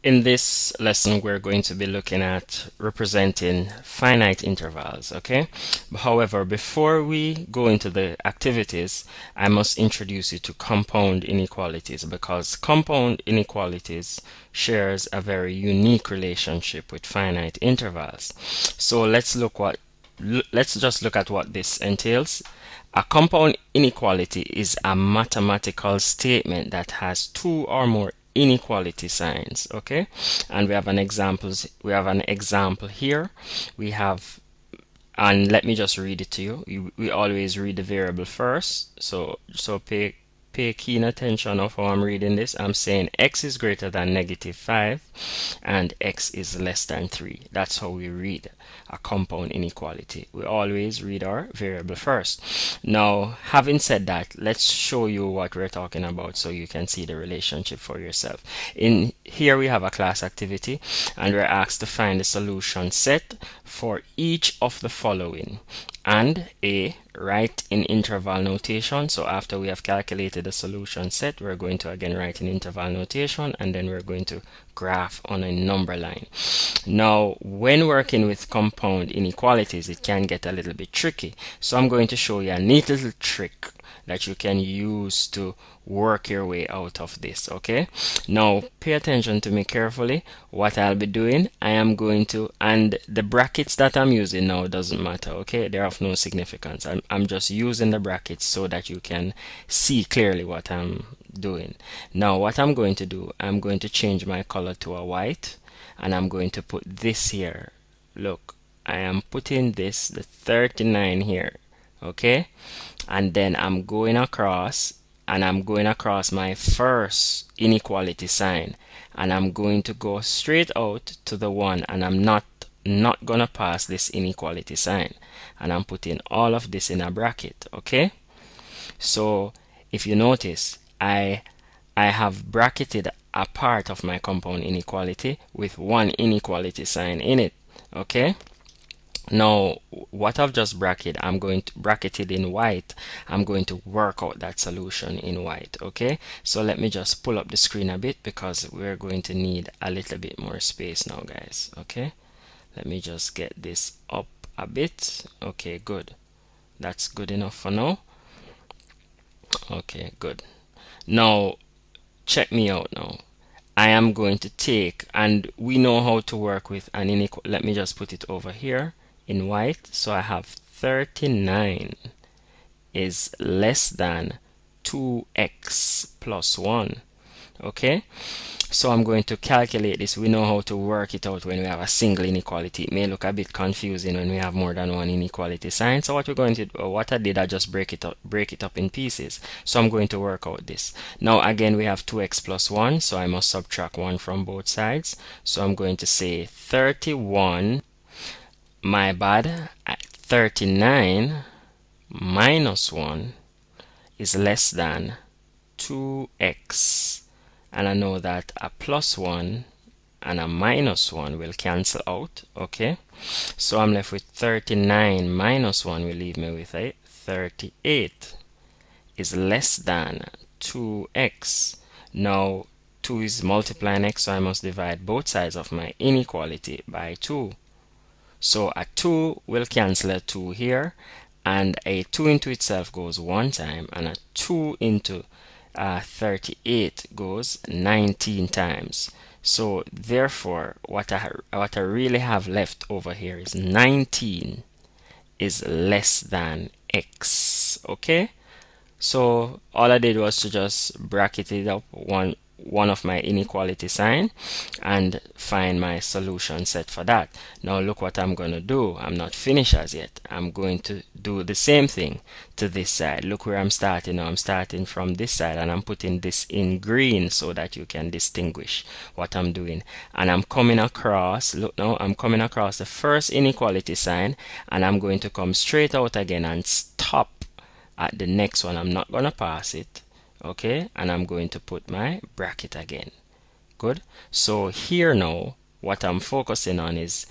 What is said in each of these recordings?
In this lesson, we're going to be looking at representing finite intervals, okay? However, before we go into the activities, I must introduce you to compound inequalities because compound inequalities shares a very unique relationship with finite intervals. So let's just look at what this entails. A compound inequality is a mathematical statement that has two or more inequality signs, okay? And we have an example here. We have, and let me just read it to you. We always read the variable first, so pay keen attention of how I'm reading this. I'm saying x is greater than -5 and x is less than 3. That's how we read a compound inequality. We always read our variable first. Now, having said that, let's show you what we're talking about so you can see the relationship for yourself. In here we have a class activity and we're asked to find the solution set for each of the following, and write in interval notation. So after we have calculated the solution set, we're going to again write in interval notation, and then we're going to graph on a number line. Now, when working with compound inequalities, it can get a little bit tricky. So I'm going to show you a neat little trick that you can use to work your way out of this, okay? Now pay attention to me carefully. What I'll be doing, I am going to, and the brackets that I'm using now doesn't matter, okay? They're of no significance. I'm just using the brackets so that you can see clearly what I'm doing. Now what I'm going to do, I'm going to change my color to a white, and I'm going to put this here. Look, I am putting this, the 39 here, okay? And then I'm going across, and I'm going across my first inequality sign, and I'm going to go straight out to the one, and I'm not gonna pass this inequality sign, and I'm putting all of this in a bracket, okay? So if you notice, I have bracketed a part of my compound inequality with one inequality sign in it, okay? Now what I've just bracketed, I'm going to bracket it in white. I'm going to work out that solution in white, okay? So let me just pull up the screen a bit because we're going to need a little bit more space now, guys, okay? Let me just get this up a bit. Okay, good. That's good enough for now. Okay, good. Now check me out now. I am going to take, and we know how to work with an inequality. Let me just put it over here in white. So I have 39 is less than 2x plus 1, okay? So I'm going to calculate this. We know how to work it out when we have a single inequality. It may look a bit confusing when we have more than one inequality sign. So what we're going to do, what I did, I just break it up in pieces. So I'm going to work out this. Now again, we have 2x plus 1, so I must subtract 1 from both sides. So I'm going to say 31, my bad, 39 minus 1 is less than 2x. And I know that a plus 1 and a minus 1 will cancel out, okay? So I'm left with 39 minus 1 will leave me with a 38 is less than 2x. Now 2 is multiplying x, so I must divide both sides of my inequality by 2. So a 2 will cancel a 2 here, and a 2 into itself goes one time, and a 2 into 38 goes 19 times. So therefore what I really have left over here is 19 is less than x, okay? So all I did was to just bracket it up one of my inequality sign and find my solution set for that. Now look what I'm going to do. I'm not finished as yet. I'm going to do the same thing to this side. Look where I'm starting now. I'm starting from this side, and I'm putting this in green so that you can distinguish what I'm doing. And I'm coming across, look now, I'm coming across the first inequality sign, and I'm going to come straight out again and stop at the next one. I'm not going to pass it, okay? And I'm going to put my bracket again. Good. So here now what I'm focusing on is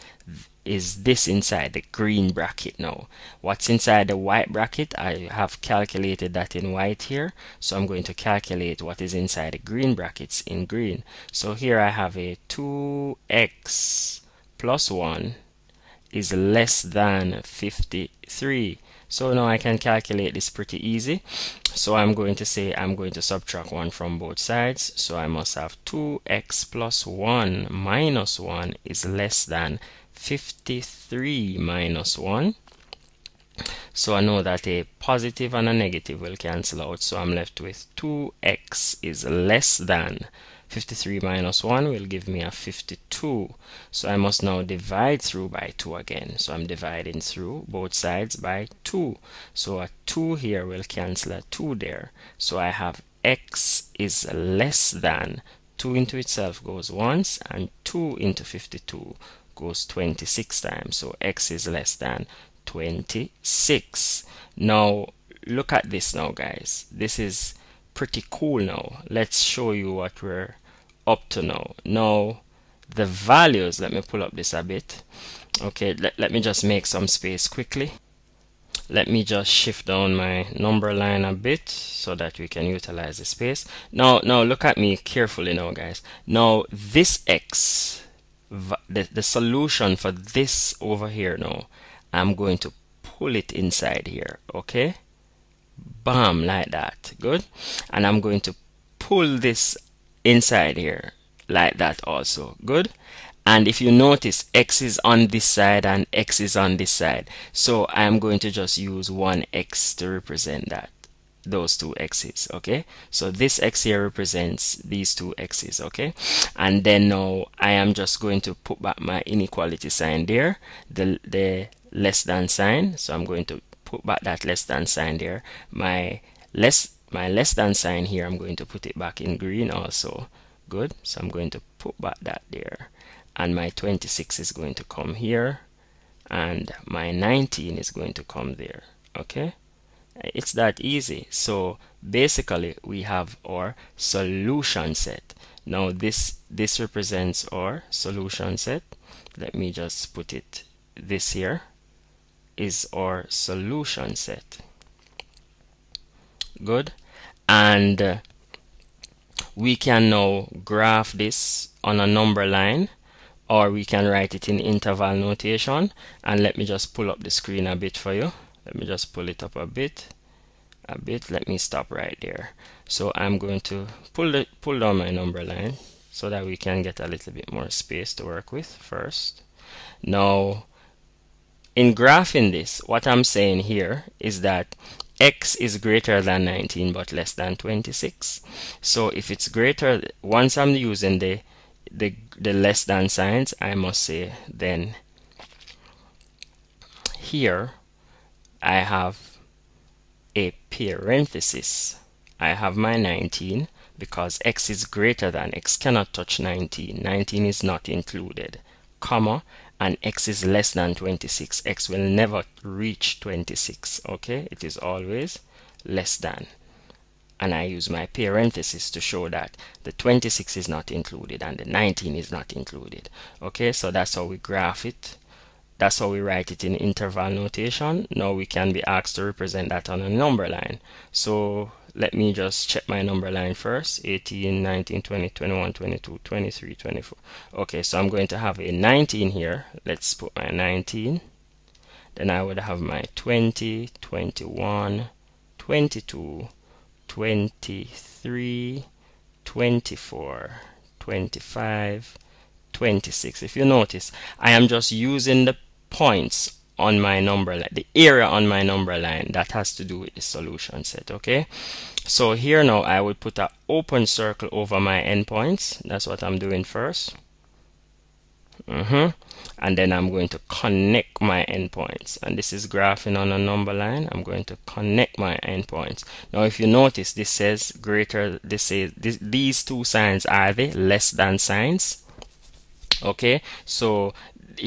this inside the green bracket now. What's inside the white bracket, I have calculated that in white here, so I'm going to calculate what is inside the green brackets in green. So here I have a 2x plus 1 is less than 53. So now I can calculate this pretty easy. So I'm going to say I'm going to subtract 1 from both sides. So I must have 2x plus 1 minus 1 is less than 53 minus 1. So I know that a positive and a negative will cancel out. So I'm left with 2x is less than 53 minus 1 will give me a 52. So I must now divide through by 2 again. So I'm dividing through both sides by 2. So a 2 here will cancel a 2 there. So I have x is less than 2 into itself goes once, and 2 into 52 goes 26 times. So x is less than 26. Now look at this now, guys. This is pretty cool now. Let's show you what we're up to now. Now the values, let me pull up this a bit. Okay, let me just make some space quickly. Let me just shift down my number line a bit so that we can utilize the space. Now look at me carefully now, guys. Now this x, the solution for this over here now, I'm going to pull it inside here. Okay, bam, like that. Good. And I'm going to pull this inside here like that also. Good. And if you notice, x is on this side and x is on this side, so I'm going to just use one x to represent that, those two x's. Okay, so this x here represents these two x's. Okay, and then now I am just going to put back my inequality sign there, the less than sign. So I'm going to put back that less than sign there. My less than sign here, I'm going to put it back in green also. Good. So I'm going to put back that there, and my 26 is going to come here, and my 19 is going to come there. Okay, it's that easy. So basically we have our solution set. Now this represents our solution set. Let me just put it, this here is our solution set. Good. And we can now graph this on a number line, or we can write it in interval notation. And let me just pull up the screen a bit for you. Let me just pull it up a bit. Let me stop right there. So I'm going to pull down my number line so that we can get a little bit more space to work with first. Now in graphing this, what I'm saying here is that x is greater than 19 but less than 26. So if it's greater, once I'm using the less than signs, I must say then here I have a parenthesis. I have my 19 because x is greater than, x cannot touch 19. 19 is not included, comma, and x is less than 26. X will never reach 26. Okay, it is always less than. And I use my parenthesis to show that the 26 is not included and the 19 is not included. Okay, so that's how we graph it. That's how we write it in interval notation. Now we can be asked to represent that on a number line. So let me just check my number line first. 18, 19, 20, 21, 22, 23, 24. Okay, so I'm going to have a 19 here. Let's put my 19. Then I would have my 20, 21, 22, 23, 24, 25, 26. If you notice, I am just using the points on my number line, the area on my number line that has to do with the solution set. Okay, so here now I would put an open circle over my endpoints. That's what I'm doing first. And then I'm going to connect my endpoints, and this is graphing on a number line. I'm going to connect my endpoints. Now if you notice, this says greater, these two signs are the less than signs. Okay, so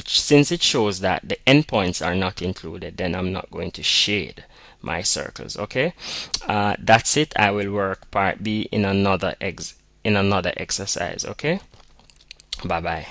since it shows that the endpoints are not included, then I'm not going to shade my circles. Okay, that's it. I will work part B in another exercise. Okay, bye bye.